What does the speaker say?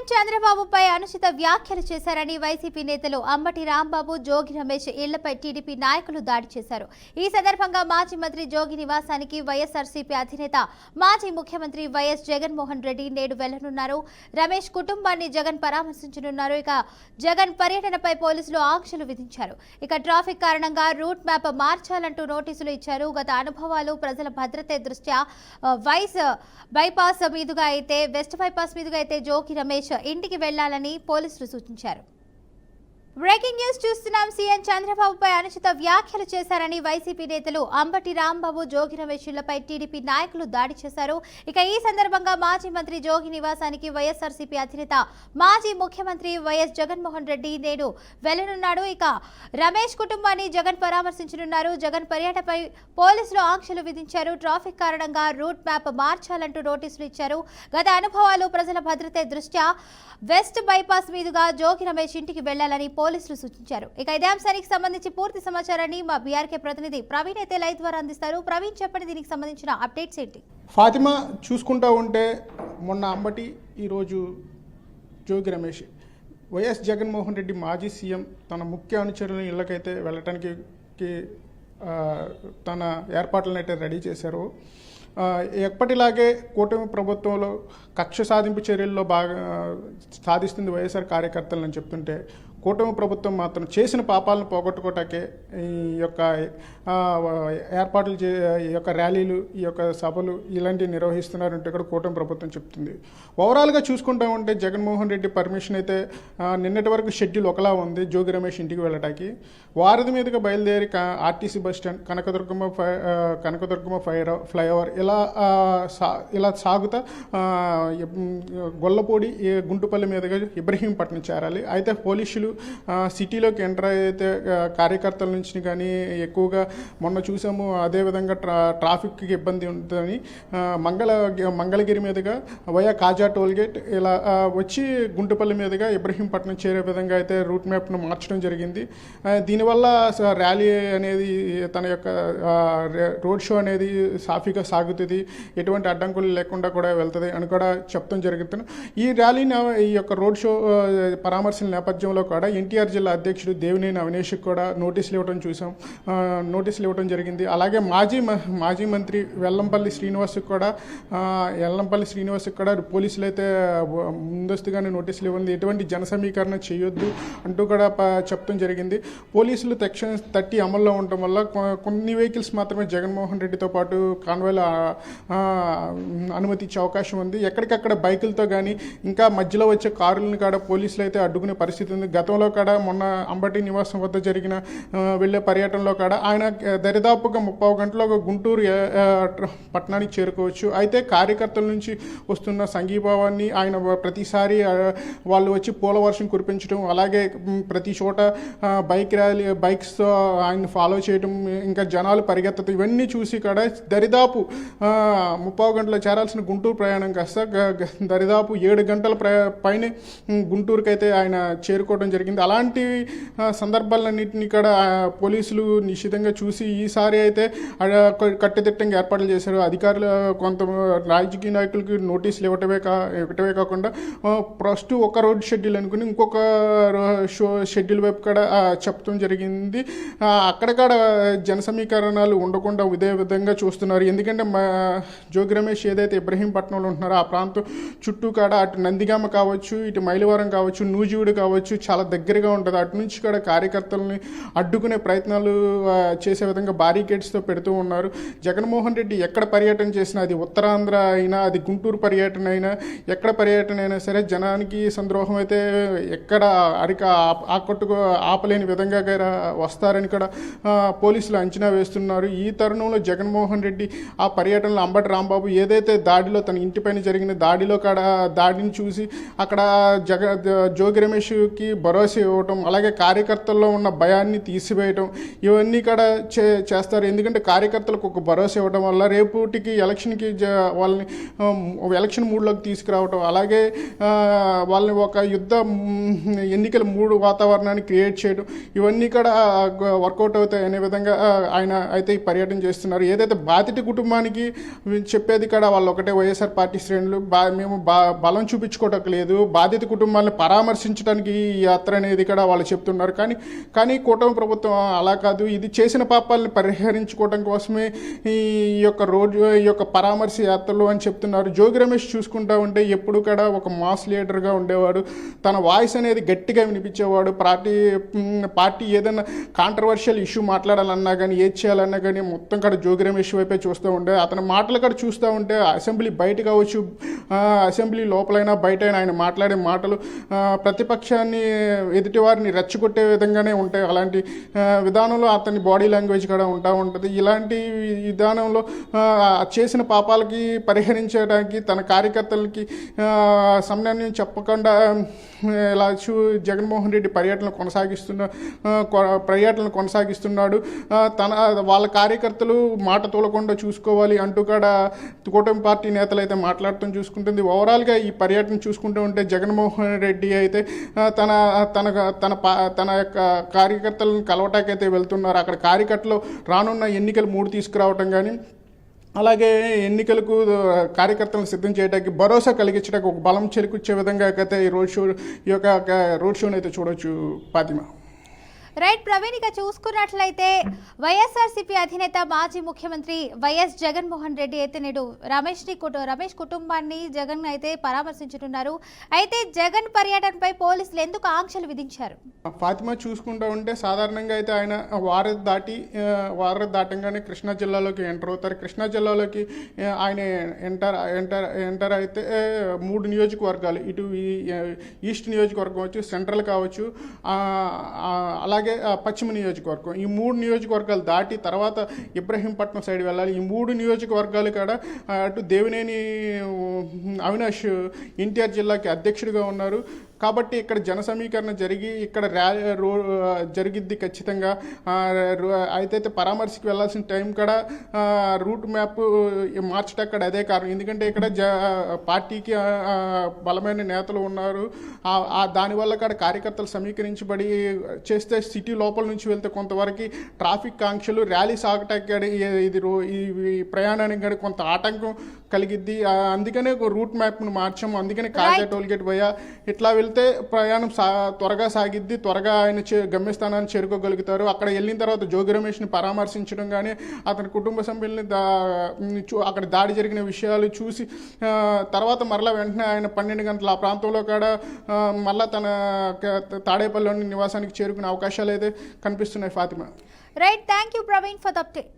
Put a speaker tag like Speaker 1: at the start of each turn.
Speaker 1: CM చంద్రబాబుపై అనుచిత వ్యాఖ్యలు చేశారని వైసీపీ నేతలు అంబటి రాంబాబు, జోగి రమేష్ ఇళ్లపై టీడీపీ నాయకులు దాడి చేశారు. ఈ సందర్భంగా మాజీ మంత్రి జోగి నివాసానికి వైఎస్ఆర్సీపీ అధినేత మాజీ ముఖ్యమంత్రి వైఎస్ జగన్మోహన్ రెడ్డి నేడు వెళ్లనున్నారు. రమేష్ కుటుంబాన్ని జగన్ పరామర్శించనున్నారు. ఇక జగన్ పర్యటనపై పోలీసులు ఆంక్షలు విధించారు. ఇక ట్రాఫిక్ కారణంగా రూట్ మ్యాప్ మార్చాలంటూ నోటీసులు ఇచ్చారు. గత అనుభవాలు, ప్రజల భద్రత దృష్ట్యా వెస్ట్ బైపాస్ మీదుగా అయితే జోగి రమేష్ ఇంటికి వెళ్లాలని పోలీసులు సూచించారు. బ్రేకింగ్ న్యూస్ చూస్తున్నాం. సీఎం చంద్రబాబుపై అనుచిత వ్యాఖ్యలు చేశారని వైసీపీ నేతలు అంబటి రాంబాబు, జోగి రమేష్ ఇళ్లపై టీడీపీ నాయకులు దాడి చేశారు. ఇక ఈ సందర్భంగా మాజీ మంత్రి జోగి నివాసానికి వైఎస్ఆర్సీపీ అధినేత మాజీ ముఖ్యమంత్రి వైఎస్ జగన్మోహన్ రెడ్డి నేడు వెళ్లనున్నాడు. ఇక రమేష్ కుటుంబాన్ని జగన్ పరామర్శించనున్నారు. జగన్ పర్యటనపై పోలీసులు ఆంక్షలు విధించారు. ట్రాఫిక్ కారణంగా రూట్ మ్యాప్ మార్చాలంటూ నోటీసులు ఇచ్చారు. గత అనుభవాలు, ప్రజల భద్రత దృష్ట్యా వెస్ట్ బైపాస్ మీదుగా జోగి రమేష్ ఇంటికి వెళ్లాలని పోలీసులు సూచించారు. ఇక ఇదే అంశానికి సంబంధించి పూర్తి సమాచారాన్ని మా బీఆర్కే ప్రతినిధి ప్రవీణ్ అయితే లైవ్ ద్వారా అందిస్తారు. ప్రవీణ్, చెప్పండి, దీనికి సంబంధించిన అప్డేట్స్ ఏంటి?
Speaker 2: ఫాతిమా, చూసుకుంటా ఉంటే మొన్న అంబటి, ఈరోజు జోగి రమేష్, వైఎస్ జగన్మోహన్ రెడ్డి మాజీ సీఎం తన ముఖ్య అనుచరుల ఇళ్లకైతే వెళ్ళటానికి తన ఏర్పాట్లను అయితే రెడీ చేశారు. ఎప్పటిలాగే కూటమి ప్రభుత్వంలో కక్ష సాధింపు చర్యల్లో బాగా సాధిస్తుంది వైఎస్ఆర్ కార్యకర్తలని చెప్తుంటే, కూటమి ప్రభుత్వం మాత్రం చేసిన పాపాలను పోగొట్టుకోవటాకే ఈ యొక్క ఏర్పాట్లు ఈ యొక్క ర్యాలీలు, ఈ యొక్క సభలు ఇలాంటివి నిర్వహిస్తున్నారంటే కూడా కూటమి ప్రభుత్వం చెప్తుంది. ఓవరాల్గా చూసుకుంటా ఉంటే జగన్మోహన్ రెడ్డి పర్మిషన్ అయితే నిన్నటి వరకు షెడ్యూల్ ఒకలా ఉంది. జోగి రమేష్ ఇంటికి వెళ్ళటానికి వారధి మీదుగా బయలుదేరి RTC bus stand, Kanakadurgamma flyover ఇలా సాగుతా గొల్లపూడి, గుంటుపల్లి మీదుగా ఇబ్రహీంపట్నం చేరాలి. అయితే పోలీసులు సిటీలోకి ఎంటర్ అయితే కార్యకర్తల నుంచి కానీ ఎక్కువగా మొన్న చూసాము. అదేవిధంగా ట్రాఫిక్కి ఇబ్బంది ఉంటుందని మంగళగిరి మీదుగా వయా కాజా టోల్గేట్ ఇలా వచ్చి గుంటుపల్లి మీదుగా ఇబ్రహీంపట్నం చేరే విధంగా అయితే రూట్ మ్యాప్ను మార్చడం జరిగింది. దీనివల్ల ర్యాలీ అనేది, తన యొక్క రోడ్ షో అనేది సాఫీగా సాగుతుంది, ఎటువంటి అడ్డంకులు లేకుండా కూడా వెళ్తుంది అని కూడా చెప్తాం జరుగుతుంది. ఈ ర్యాలీని, ఈ యొక్క రోడ్ షో పరామర్శల నేపథ్యంలో కూడా ఎన్టీఆర్ జిల్లా అధ్యక్షుడు దేవినేని అవినేష్కి కూడా నోటీసులు ఇవ్వడం జరిగింది. అలాగే మాజీ మంత్రి వెల్లంపల్లి శ్రీనివాస్కి కూడా పోలీసులు అయితే ముందస్తుగానే నోటీసులు ఇవ్వండి, ఎటువంటి జన సమీకరణ చేయొద్దు అంటూ కూడా చెప్తాం జరిగింది. పోలీసులు సెక్షన్ 30 అమల్లో ఉండటం వల్ల కొన్ని వెహికల్స్ మాత్రమే జగన్మోహన్ రెడ్డితో పాటు కాన్వాయ్లో అనుమతి ఇచ్చే అవకాశం ఉంది. ఎక్కడికక్కడ బైకులతో కానీ ఇంకా మధ్యలో వచ్చే కారులను కూడా పోలీసులు అయితే అడ్డుకునే పరిస్థితి ఉంది. గతంలో కూడా మొన్న అంబటి నివాసం వద్ద జరిగిన వెళ్ళే పర్యటనలో కూడా ఆయన దరిదాపుగా 30 గంటల్లో గుంటూరు పట్టణానికి చేరుకోవచ్చు. అయితే కార్యకర్తల నుంచి వస్తున్న సంఘీభావాన్ని ఆయన ప్రతిసారి వాళ్ళు వచ్చి పూల వర్షం కురిపించడం, అలాగే ప్రతి చోట బైక్స్తో ఆయన ఫాలో చేయడం, ఇంకా జనాలు పరిగెత్తడం, ఇవన్నీ చూసి కూడా దరిదాపు 30 గంటలు చేరాల్సిన గుంటూరు ప్రయాణం కాస్త దరిదాపు 7 గంటల పైనే గుంటూరుకైతే ఆయన చేరుకోవడం జరిగింది. అలాంటి సందర్భాలన్నింటినీ కూడా పోలీసులు నిశ్చితంగా చూసి ఈసారి అయితే కట్టుదిట్టంగా ఏర్పాట్లు చేశారు. అధికారులు కొంత రాజకీయ నాయకులకి నోటీసులు ఇవ్వటమే కాకుండా ఫస్ట్ ఒక రోడ్ షెడ్యూల్ అనుకుని ఇంకొక షెడ్యూల్ వైపు కూడా చెప్పడం జరిగింది. అక్కడక్కడ జన సమీకరణాలు ఉండకుండా ఇదే విధంగా చూస్తున్నారు. ఎందుకంటే జోగి రమేష్ ఏదైతే ఇబ్రహీంపట్నంలో ఉంటున్నారో ఆ ప్రాంతం చుట్టూ కూడా అటు నందిగామ కావచ్చు, ఇటు మైలవరం కావచ్చు, నూజివీడు కావచ్చు, చాలా దగ్గరగా ఉంటుంది. అటు నుంచి కూడా కార్యకర్తలని అడ్డుకునే ప్రయత్నాలు చేసే విధంగా బారికేడ్స్తో పెడుతూ ఉన్నారు. జగన్మోహన్ రెడ్డి ఎక్కడ పర్యటన చేసినా, అది ఉత్తరాంధ్ర అయినా, అది గుంటూరు పర్యటన అయినా, ఎక్కడ పర్యటన అయినా సరే జనానికి సంద్రోహం అయితే ఎక్కడ ఆపలేని విధంగా వస్తారని కూడా పోలీసులు అంచనా వేస్తున్నారు. ఈ తరుణంలో జగన్మోహన్ రెడ్డి ఆ పర్యటనలో అంబటి రాంబాబు ఏదైతే దాడిలో, తన ఇంటిపైన జరిగిన దాడిని చూసి అక్కడ జోగి రమేష్కి భరోసా ఇవ్వటం, అలాగే కార్యకర్తల్లో ఉన్న భయాన్ని తీసివేయటం, ఇవన్నీ కూడా చేస్తారు. ఎందుకంటే కార్యకర్తలకు ఒక భరోసా ఇవ్వడం వల్ల రేపటికి ఎలక్షన్కి వాళ్ళని ఎలక్షన్ మూడ్లోకి తీసుకురావటం, అలాగే వాళ్ళని ఒక యుద్ధ ఎన్నికల మూడు వాతావరణాన్ని క్రియేట్ చేయడం, ఇవన్నీ కూడా వర్కౌట్ అవుతాయి అనే విధంగా ఆయన అయితే ఈ పర్యటన చేస్తున్నారు. ఏదైతే బాధిత కుటుంబానికి చెప్పేది కూడా వాళ్ళు ఒకటే, వైఎస్ఆర్ పార్టీ శ్రేణులు మేము బలం చూపించుకోవటం లేదు, బాధిత కుటుంబాలను పరామర్శించడానికి ఈ యాత్ర అనేది కూడా వాళ్ళు చెప్తున్నారు. కానీ కూటమి ప్రభుత్వం అలా కాదు, ఇది చేసిన పాపాలని పరిహరించుకోవడం కోసమే ఈ యొక్క పరామర్శ యాత్రలు అని చెప్తున్నారు. జోగి రమేష్ చూసుకుంటా ఉంటే ఎప్పుడు కూడా ఒక మాస్ లీడర్గా ఉండేవాడు, తన వాయిస్ అనేది గట్టిగా వినిపించేవాడు. పార్టీ ఏదైనా కాంట్రవర్షియల్ ఇష్యూ మాట్లాడాలన్నా కానీ, ఏది చేయాలన్నా కానీ మొత్తం కూడా జోగి రమేష్ వైపే చూస్తూ ఉండే. అతని మాటలు కూడా చూస్తూ ఉంటే అసెంబ్లీ బయట కావచ్చు, అసెంబ్లీ లోపలైనా బయటైనా ఆయన మాట్లాడే మాటలు ప్రతిపక్షాన్ని, ఎదుటివారిని రెచ్చగొట్టే విధంగానే ఉంటాయి. అలాంటి విధానంలో అతని బాడీ లాంగ్వేజ్ కూడా ఉంటుంది. ఇలాంటి విధానంలో చేసిన పాపాలకి పరిహరించడానికి తన కార్యకర్తలకి సమన్వయం చెప్పకుండా ఇలా జగన్మోహన్ రెడ్డి పర్యటన కొనసాగిస్తున్నాడు. వాళ్ళ కార్యకర్తలు మాట తోలకుండా చూసుకోవాలి అంటూ కూడా కూటమి పార్టీ నేతలు అయితే మాట్లాడటం చూసుకుంటుంది. ఓవరాల్గా ఈ పర్యటన చూసుకుంటూ ఉంటే జగన్మోహన్ రెడ్డి అయితే తన యొక్క కార్యకర్తలను కలవటాకైతే వెళ్తున్నారు. అక్కడ కార్యకర్తలు రానున్న ఎన్నికలు 3 తీసుకురావటం కానీ, అలాగే ఎన్నికలకు కార్యకర్తలను సిద్ధం చేయడానికి, భరోసా కలిగించడానికి ఒక బలం చేకూర్చే విధంగా అయితే ఈ రోడ్ షోని అయితే చూడొచ్చు ఫాతిమా.
Speaker 1: రైట్ ప్రవీణ్, ఇక చూసుకున్నట్లయితే వైఎస్ఆర్సీపీ అధినేత మాజీ ముఖ్యమంత్రి వైఎస్ జగన్మోహన్ రెడ్డి అయితే నేడు రమేష్ కుటుంబాన్ని జగన్ అయితే పరామర్శించుతున్నారు. అయితే జగన్ పర్యటనపై పోలీసులు ఎందుకు ఆంక్షలు విధించారు?
Speaker 2: ఫాతిమా చూసుకుంటూ ఉంటే సాధారణంగా అయితే ఆయన వారధి దాటంగానే కృష్ణా జిల్లాలోకి ఎంటర్ అవుతారు. కృష్ణా జిల్లాలోకి ఆయన ఎంటర్ అయితే 3 నియోజకవర్గాలు, ఇటు ఈస్ట్ నియోజకవర్గం వచ్చి, సెంట్రల్ కావచ్చు, అలాగే పశ్చిమ నియోజకవర్గం, ఈ 3 నియోజకవర్గాలు దాటి తర్వాత ఇబ్రహీంపట్నం సైడ్ వెళ్ళాలి. ఈ 3 నియోజకవర్గాలు కూడా అటు దేవినేని అవినాష్ ఎన్టీఆర్ జిల్లాకి అధ్యక్షుడిగా ఉన్నారు. కాబట్టి ఇక్కడ జన సమీకరణ జరిగి ఇక్కడ జరిగిద్ది ఖచ్చితంగా. అయితే పరామర్శకి వెళ్ళాల్సిన టైం కూడా రూట్ మ్యాప్ మార్చడం అక్కడ అదే కారణం. ఎందుకంటే ఇక్కడ పార్టీకి బలమైన నేతలు ఉన్నారు. దానివల్ల కూడా కార్యకర్తలు సమీకరించబడి చేస్తే సిటీ లోపల నుంచి వెళ్తే కొంతవరకు ట్రాఫిక్ ఆంక్షలు, ర్యాలీ సాగటానికి ఈ ప్రయాణానికి కానీ కొంత ఆటంకం కలిగిద్ది. అందుకనే రూట్ మ్యాప్ను మార్చాము. అందుకని కాజా టోల్గేట్ పోయా ఇట్లా వెళ్తే ప్రయాణం త్వరగా సాగిద్ది, త్వరగా ఆయన గమ్యస్థానాన్ని చేరుకోగలుగుతారు. అక్కడ వెళ్ళిన తర్వాత జోగి రమేష్ని పరామర్శించడం కానీ, అతని కుటుంబ సభ్యుల్ని అక్కడ దాడి జరిగిన విషయాలు చూసి తర్వాత మరలా వెంటనే ఆయన 12 గంటల ఆ ప్రాంతంలో కూడా మళ్ళా తన తాడేపల్లిలోని నివాసానికి చేరుకునే అవకాశాలు అయితే కనిపిస్తున్నాయి Fatima.
Speaker 1: Right, thank you Praveen for the update.